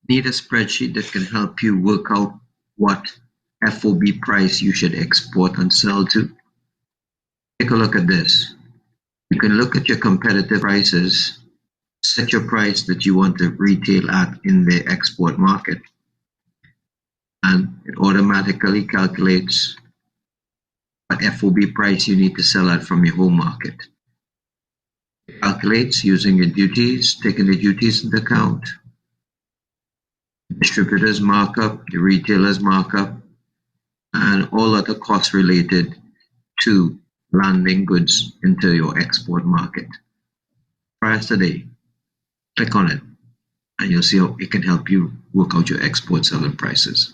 Need a spreadsheet that can help you work out what FOB price you should export and sell to? Take a look at this. You can look at your competitive prices, set your price that you want to retail at in the export market, and it automatically calculates what FOB price you need to sell at from your home market. It calculates using your duties, taking the duties into account, distributor's markup, the retailer's markup, and all other costs related to landing goods into your export market. Try us today. Click on it, and you'll see how it can help you work out your export selling prices.